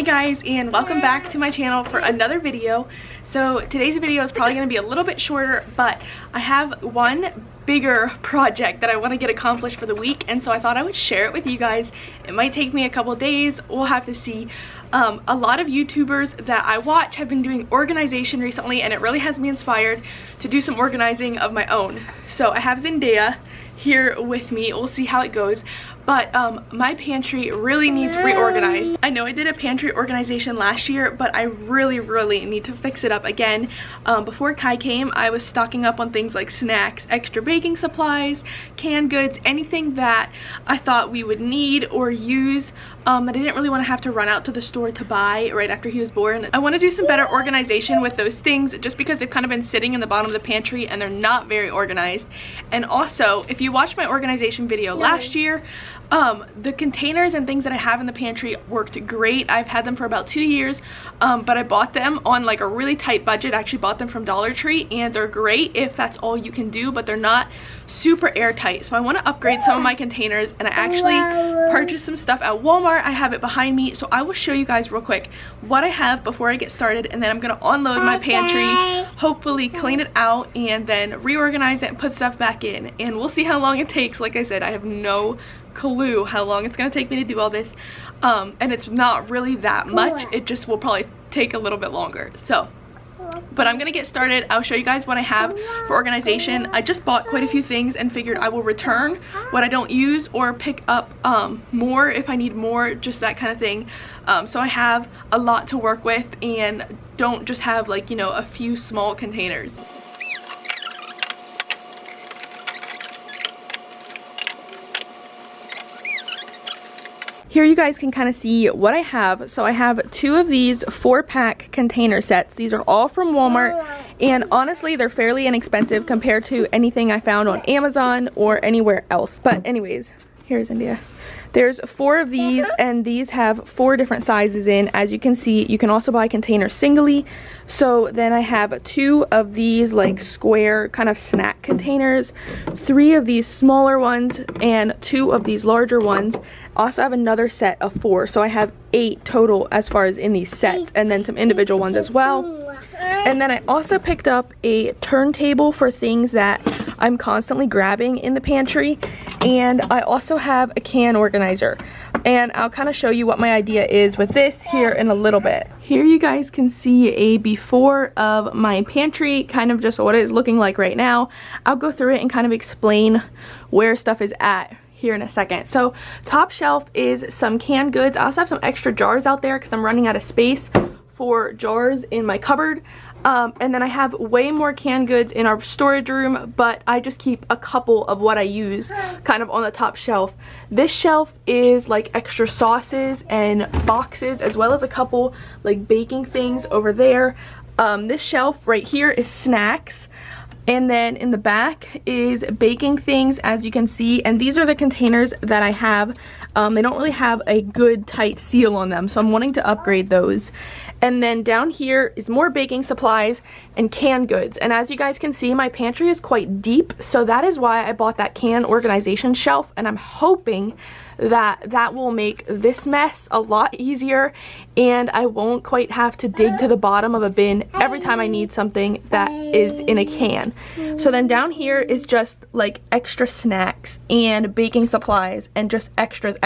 Hey guys, and welcome back to my channel for another video. So today's video is probably going to be a little bit shorter, but I have one bigger project that I want to get accomplished for the week, and so I thought I would share it with you guys. It might take me a couple days, we'll have to see. A lot of YouTubers that I watch have been doing organization recently, and it really has me inspired to do some organizing of my own. So I have Zendaya here with me. We'll see how it goes. But my pantry really needs reorganized. I know I did a pantry organization last year, but I really need to fix it up again. Before Kai came, I was stocking up on things like snacks, extra baking supplies, canned goods, anything that I thought we would need or use that I didn't really want to have to run out to the store to buy right after he was born. I want to do some better organization with those things just because they've kind of been sitting in the bottom of the pantry and they're not very organized. And also, if you watched my organization video last year, the containers and things that I have in the pantry worked great. I've had them for about 2 years, but I bought them on like a really tight budget. I actually bought them from Dollar Tree, and they're great if that's all you can do, but they're not super airtight. So I want to upgrade some of my containers, and I actually purchased some stuff at Walmart. I have it behind me, so I will show you guys real quick what I have before I get started, and then I'm going to unload my pantry, hopefully clean it out, and then reorganize it and put stuff back in, and we'll see how long it takes. Like I said, I have no clue how long it's going to take me to do all this, and it's not really that much. It just will probably take a little bit longer. So but I'm gonna get started. I'll show you guys what I have for organization. I just bought quite a few things and figured I will return what I don't use or pick up more if I need more, just that kind of thing. So I have a lot to work with and don't just have, like, you know, a few small containers. Here you guys can kind of see what I have. So I have 2 of these 4-pack container sets. These are all from Walmart, and honestly they're fairly inexpensive compared to anything I found on Amazon or anywhere else. But anyways, here's India. There's 4 of these, and these have 4 different sizes in. As you can see, you can also buy containers singly. So then I have 2 of these like square kind of snack containers, 3 of these smaller ones, and 2 of these larger ones. Also have another set of 4, so I have 8 total as far as in these sets, and then some individual ones as well. And then I also picked up a turntable for things that I'm constantly grabbing in the pantry, and I also have a can organizer, and I'll kind of show you what my idea is with this here in a little bit. Here you guys can see a before of my pantry, kind of just what it is looking like right now. I'll go through it and kind of explain where stuff is at here in a second. So top shelf is some canned goods. I also have some extra jars out there because I'm running out of space for jars in my cupboard. And then I have way more canned goods in our storage room, but I just keep a couple of what I use kind of on the top shelf. This shelf is like extra sauces and boxes, as well as a couple like baking things over there. This shelf right here is snacks. And then in the back is baking things, as you can see, and these are the containers that I have. They don't really have a good tight seal on them, so I'm wanting to upgrade those. And then down here is more baking supplies and canned goods. And as you guys can see, my pantry is quite deep, so that is why I bought that can organization shelf, and I'm hoping that that will make this mess a lot easier, and I won't quite have to dig to the bottom of a bin every time I need something that is in a can. So then down here is just like extra snacks and baking supplies and just extras.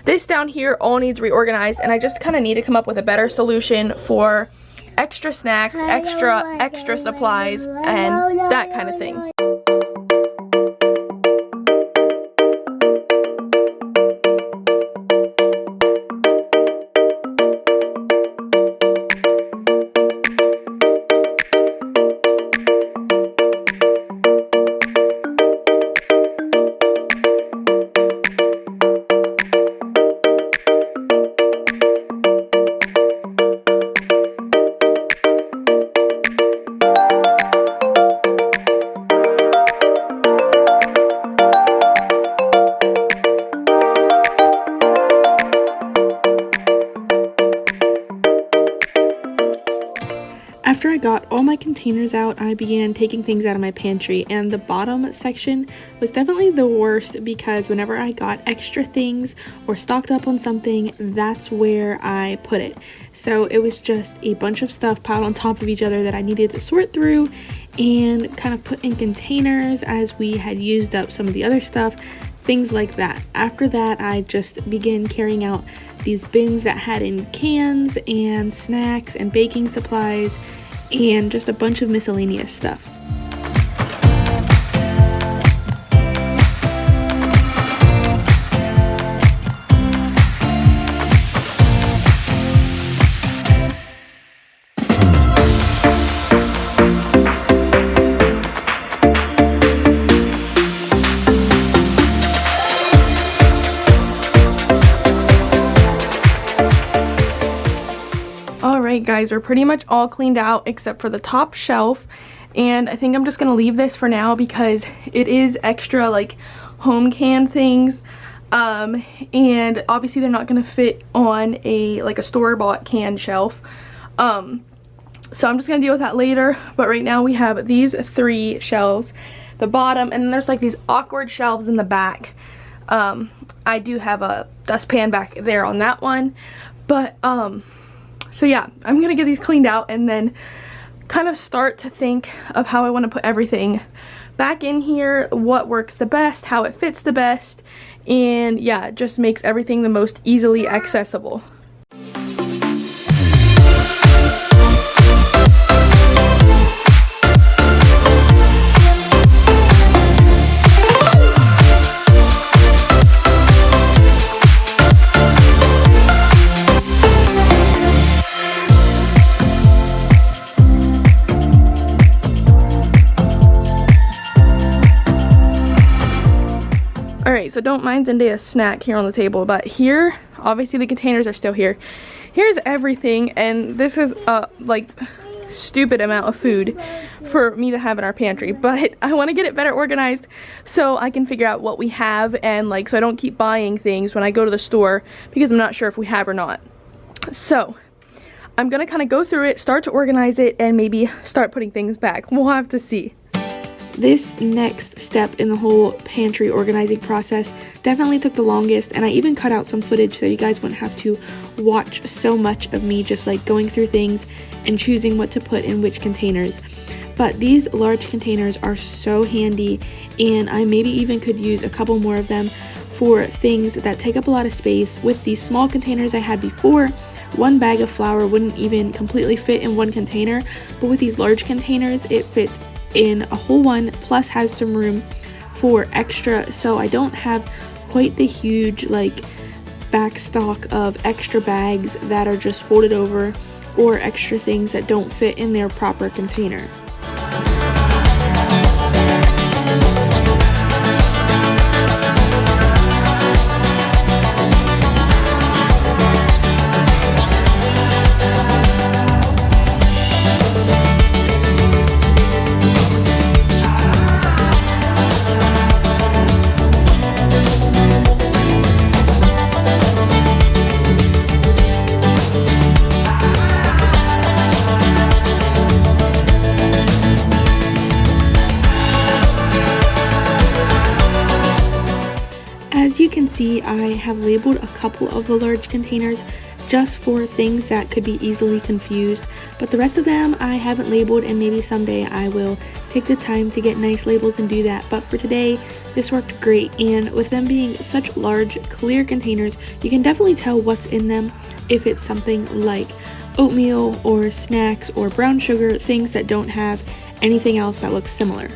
This down here all needs reorganized, and I just kind of need to come up with a better solution for extra snacks, extra supplies, and that kind of thing. After I got all my containers out, I began taking things out of my pantry, and the bottom section was definitely the worst because whenever I got extra things or stocked up on something, that's where I put it. So it was just a bunch of stuff piled on top of each other that I needed to sort through and kind of put in containers as we had used up some of the other stuff, things like that. After that, I just began carrying out these bins that had in cans and snacks and baking supplies and just a bunch of miscellaneous stuff. Alright guys, we're pretty much all cleaned out except for the top shelf, and I think I'm just gonna leave this for now because it is extra like home can things, and obviously they're not gonna fit on a store-bought can shelf, so I'm just gonna deal with that later. But right now we have these 3 shelves, the bottom, and then there's like these awkward shelves in the back. I do have a dustpan back there on that one, but so yeah, I'm gonna get these cleaned out and then kind of start to think of how I want to put everything back in here, what works the best, how it fits the best, and yeah, it just makes everything the most easily accessible. Alright, so don't mind Zendaya's snack here on the table, but here, obviously the containers are still here. Here's everything, and this is a stupid amount of food for me to have in our pantry, but I want to get it better organized so I can figure out what we have, and so I don't keep buying things when I go to the store because I'm not sure if we have or not. So I'm gonna kind of go through it, start to organize it, and maybe start putting things back. We'll have to see. This next step in the whole pantry organizing process definitely took the longest, and I even cut out some footage so you guys wouldn't have to watch so much of me just going through things and choosing what to put in which containers. But these large containers are so handy, and I maybe even could use a couple more of them for things that take up a lot of space. With these small containers I had before, one bag of flour wouldn't even completely fit in one container, but with these large containers it fits in a whole one, plus has some room for extra, so I don't have quite the huge back stock of extra bags that are just folded over or extra things that don't fit in their proper container. As you can see, I have labeled a couple of the large containers just for things that could be easily confused, but the rest of them I haven't labeled, and maybe someday I will take the time to get nice labels and do that. But for today, this worked great, and with them being such large, clear containers, you can definitely tell what's in them if it's something like oatmeal or snacks or brown sugar, things that don't have anything else that looks similar.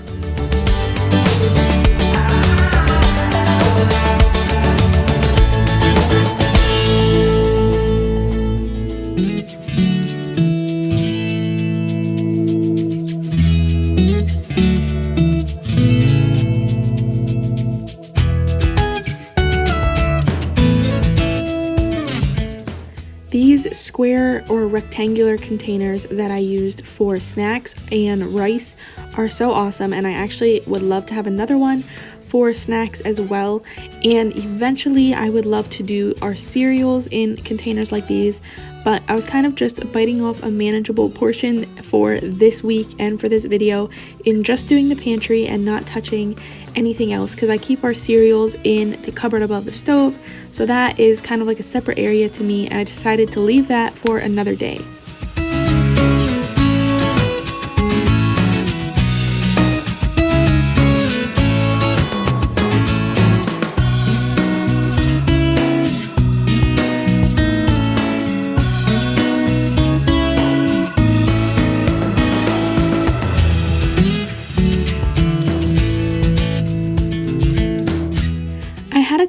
These square or rectangular containers that I used for snacks and rice are so awesome, and I actually would love to have another one for snacks as well, and eventually I would love to do our cereals in containers like these, but I was kind of just biting off a manageable portion for this week and for this video in just doing the pantry and not touching anything else, because I keep our cereals in the cupboard above the stove, so that is kind of like a separate area to me, and I decided to leave that for another day.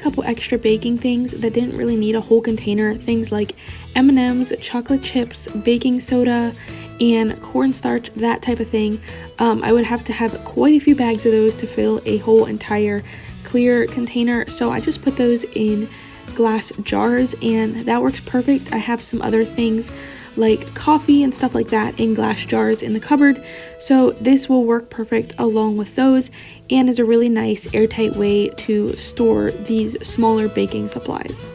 Couple extra baking things that didn't really need a whole container, things like M&Ms, chocolate chips, baking soda, and cornstarch, that type of thing. I would have to have quite a few bags of those to fill a whole entire clear container, so I just put those in glass jars, and that works perfect. I have some other things like coffee and stuff like that in glass jars in the cupboard, so this will work perfect along with those, and is a really nice airtight way to store these smaller baking supplies.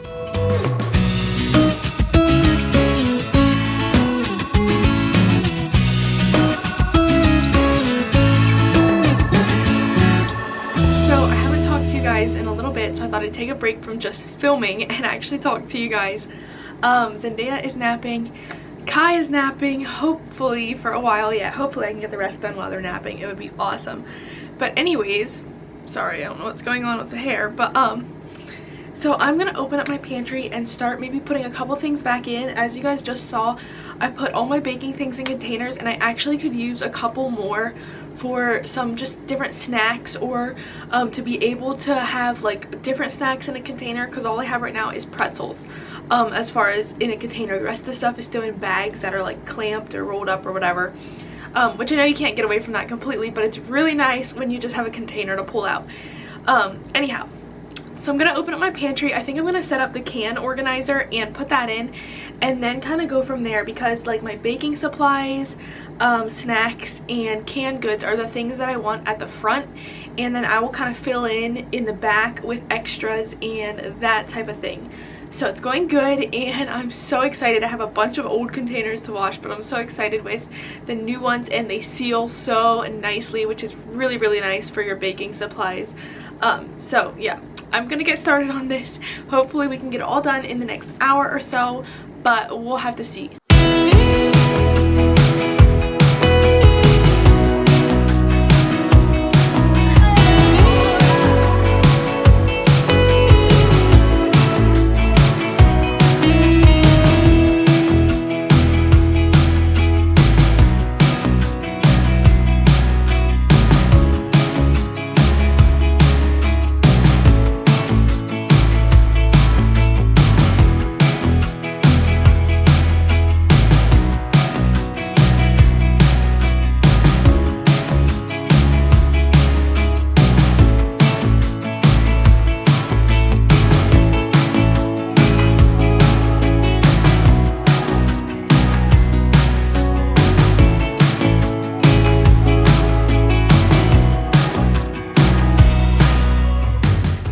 In a little bit, so I thought I'd take a break from just filming and actually talk to you guys. Zendaya is napping, Kai is napping, hopefully for a while yet. Hopefully I can get the rest done while they're napping. It would be awesome. But anyways, sorry, I don't know what's going on with the hair, but so I'm gonna open up my pantry and start maybe putting a couple things back in. As you guys just saw, I put all my baking things in containers, and I actually could use a couple more for some just different snacks, or to be able to have like different snacks in a container, because all I have right now is pretzels as far as in a container. The rest of the stuff is still in bags that are like clamped or rolled up or whatever, which I know you can't get away from that completely, but it's really nice when you just have a container to pull out. Anyhow, so I'm gonna open up my pantry. I think I'm gonna set up the can organizer and put that in, and then kind of go from there, because like my baking supplies, snacks, and canned goods are the things that I want at the front, and then I will kind of fill in the back with extras and that type of thing. So it's going good, and I'm so excited. I have a bunch of old containers to wash, but I'm so excited with the new ones, and they seal so nicely, which is really, really nice for your baking supplies. So yeah, I'm gonna get started on this. Hopefully we can get it all done in the next hour or so, but we'll have to see.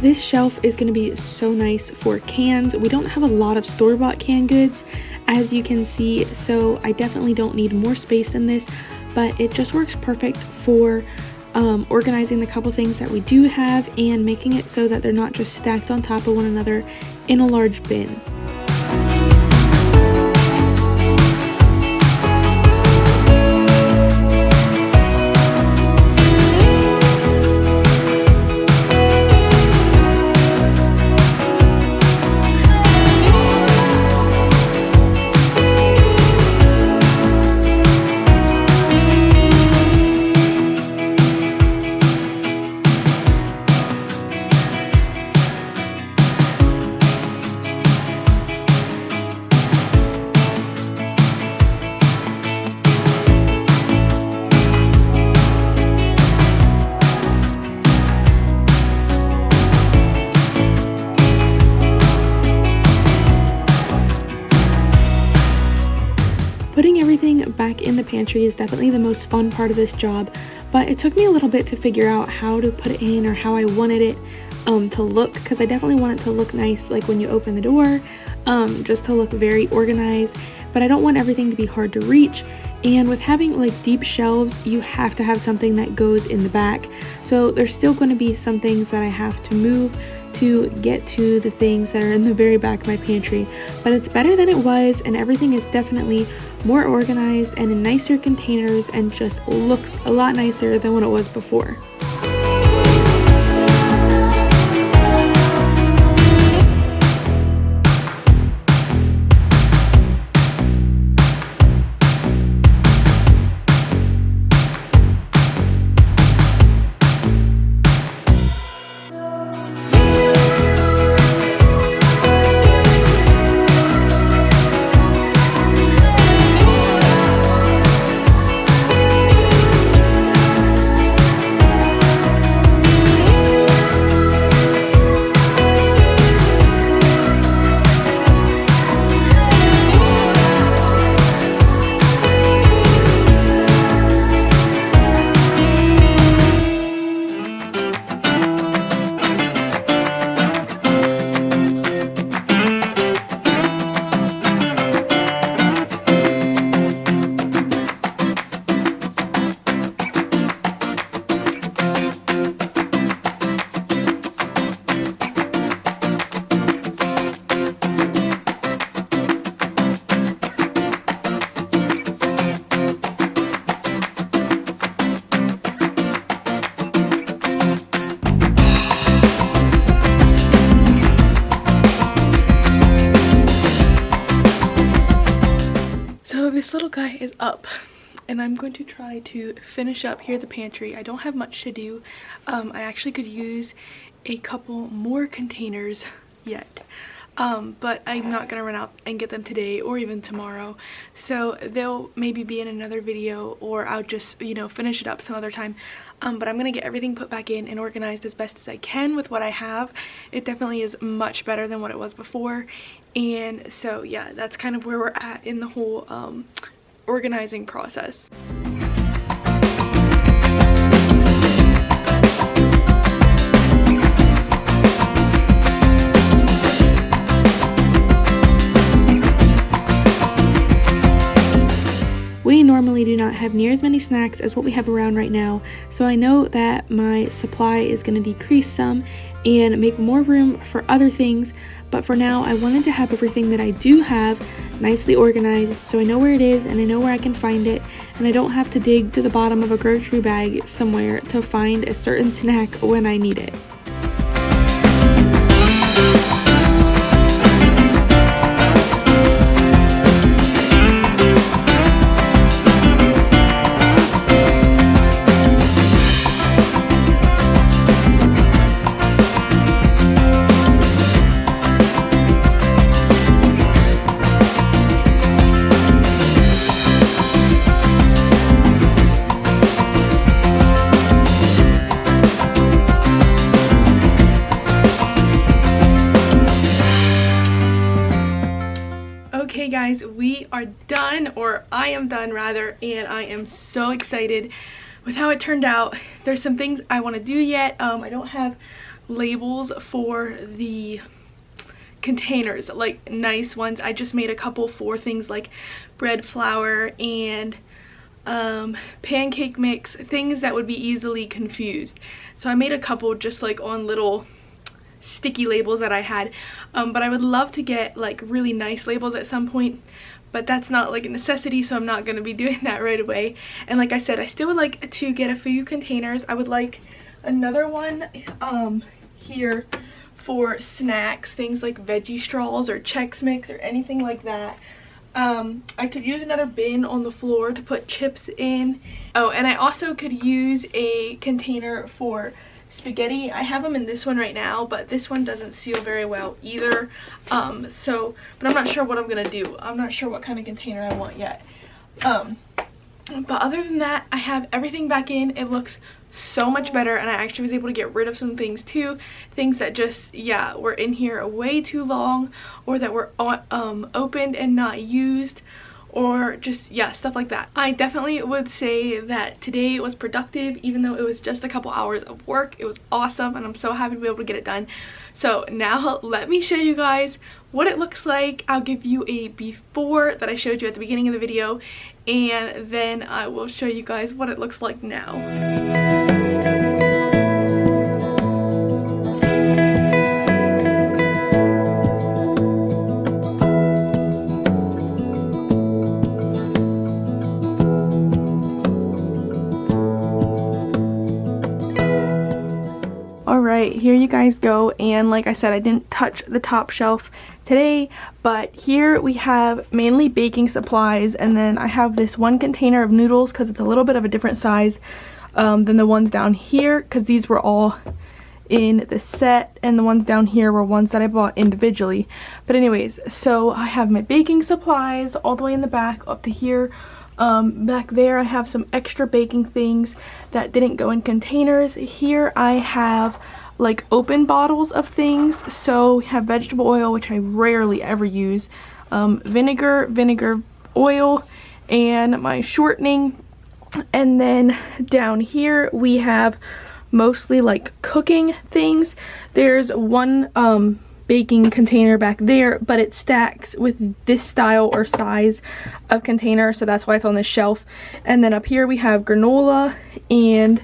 This shelf is going to be so nice for cans. We don't have a lot of store-bought canned goods, as you can see, so I definitely don't need more space than this, but it just works perfect for organizing the couple things that we do have and making it so that they're not just stacked on top of one another in a large bin. Putting everything back in the pantry is definitely the most fun part of this job, but it took me a little bit to figure out how to put it in or how I wanted it to look, because I definitely want it to look nice like when you open the door, just to look very organized, but I don't want everything to be hard to reach. And with having like deep shelves, you have to have something that goes in the back. So there's still going to be some things that I have to move to get to the things that are in the very back of my pantry. But it's better than it was, and everything is definitely more organized and in nicer containers and just looks a lot nicer than what it was before. This little guy is up, and I'm going to try to finish up here at the pantry. I don't have much to do. I actually could use a couple more containers yet, but I'm not gonna run out and get them today or even tomorrow, so they'll maybe be in another video, or I'll just, you know, finish it up some other time. But I'm gonna get everything put back in and organized as best as I can with what I have. It definitely is much better than what it was before, and so yeah, that's kind of where we're at in the whole organizing process. We normally do not have near as many snacks as what we have around right now, so I know that my supply is going to decrease some and make more room for other things, but for now I wanted to have everything that I do have nicely organized so I know where it is and I know where I can find it, and I don't have to dig to the bottom of a grocery bag somewhere to find a certain snack when I need it. Okay guys, we are done, or I am done rather, and I am so excited with how it turned out. There's some things I want to do yet. I don't have labels for the containers, like nice ones. I just made a couple for things like bread flour and pancake mix, things that would be easily confused. So I made a couple just like on little sticky labels that I had, but I would love to get like really nice labels at some point, but that's not like a necessity, so I'm not going to be doing that right away. And like I said, I still would like to get a few containers. I would like another one here for snacks, things like veggie straws or Chex Mix or anything like that. I could use another bin on the floor to put chips in. Oh, and I also could use a container for spaghetti. I have them in this one right now, but this one doesn't seal very well either. But I'm not sure what I'm gonna do. I'm not sure what kind of container I want yet. But other than that, I have everything back in. It looks so much better, and I actually was able to get rid of some things too, things that just, yeah, were in here way too long, or that were opened and not used, or just, yeah, stuff like that. I definitely would say that today was productive, even though it was just a couple hours of work. It was awesome, and I'm so happy to be able to get it done. So now let me show you guys what it looks like. I'll give you a before that I showed you at the beginning of the video, and then I will show you guys what it looks like now. Alright, here you guys go, and like I said, I didn't touch the top shelf today, but here we have mainly baking supplies, and then I have this one container of noodles because it's a little bit of a different size than the ones down here, because these were all in the set, and the ones down here were ones that I bought individually. But anyways, so I have my baking supplies all the way in the back up to here. Back there I have some extra baking things that didn't go in containers. Here I have like open bottles of things. So we have vegetable oil, which I rarely ever use, vinegar oil, and my shortening. And then down here we have mostly like cooking things. There's one baking container back there, but it stacks with this style or size of container, so that's why it's on this shelf. And then up here we have granola and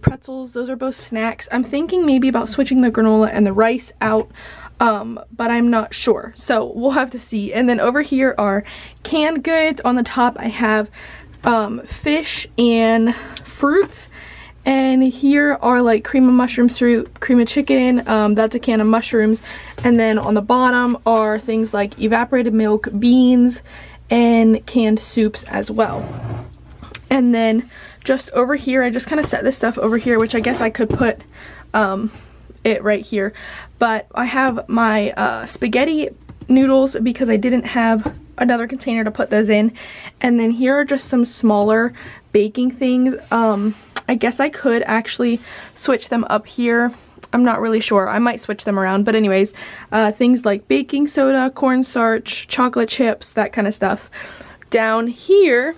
pretzels. Those are both snacks. I'm thinking maybe about switching the granola and the rice out, but I'm not sure, so we'll have to see. And then over here are canned goods. On the top I have fish and fruits. And here are like cream of mushroom soup, cream of chicken, that's a can of mushrooms. And then on the bottom are things like evaporated milk, beans, and canned soups as well. And then just over here, I just kind of set this stuff over here, which I guess I could put it right here. But I have my spaghetti noodles because I didn't have another container to put those in. And then here are just some smaller baking things. I guess I could actually switch them up here. I'm not really sure. I might switch them around. But anyways, things like baking soda, cornstarch, chocolate chips, that kind of stuff. Down here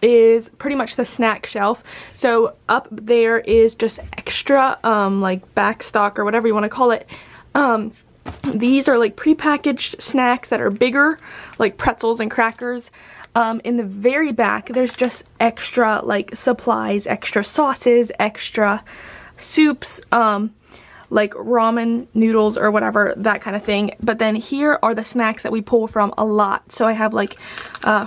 is pretty much the snack shelf. So up there is just extra like back stock or whatever you want to call it. These are like prepackaged snacks that are bigger, like pretzels and crackers. In the very back, there's just extra like supplies, extra sauces, extra soups, like ramen noodles or whatever, that kind of thing. But then here are the snacks that we pull from a lot. So I have like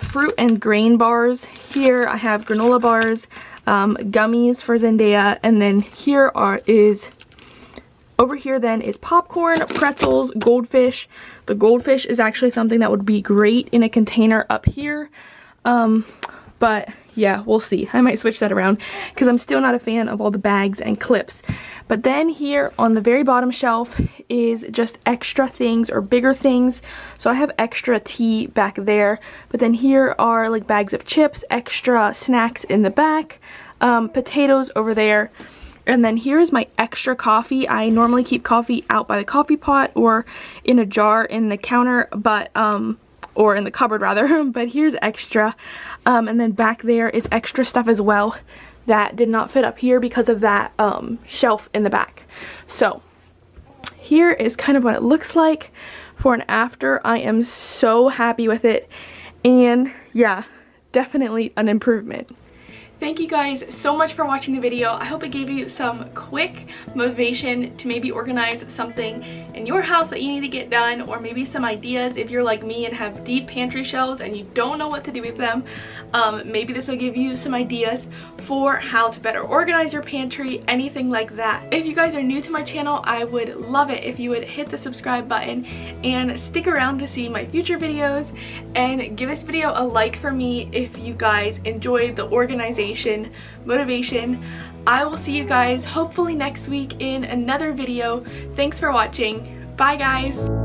fruit and grain bars. Here I have granola bars, gummies for Zendaya, and then here is over here then is popcorn, pretzels, goldfish. The goldfish is actually something that would be great in a container up here. But yeah, we'll see. I might switch that around because I'm still not a fan of all the bags and clips. But then here on the very bottom shelf is just extra things or bigger things. So I have extra tea back there. But then here are like bags of chips, extra snacks in the back, potatoes over there. And then here's my extra coffee. I normally keep coffee out by the coffee pot or in a jar in the counter, but or in the cupboard rather, but here's extra. And then back there is extra stuff as well that did not fit up here because of that shelf in the back. So here is kind of what it looks like for an after. I am so happy with it, and yeah, definitely an improvement. Thank you guys so much for watching the video. I hope it gave you some quick motivation to maybe organize something in your house that you need to get done, or maybe some ideas if you're like me and have deep pantry shelves and you don't know what to do with them. Maybe this will give you some ideas for how to better organize your pantry, anything like that. If you guys are new to my channel, I would love it if you would hit the subscribe button and stick around to see my future videos, and give this video a like for me if you guys enjoyed the organization motivation. I will see you guys hopefully next week in another video. Thanks for watching. Bye guys.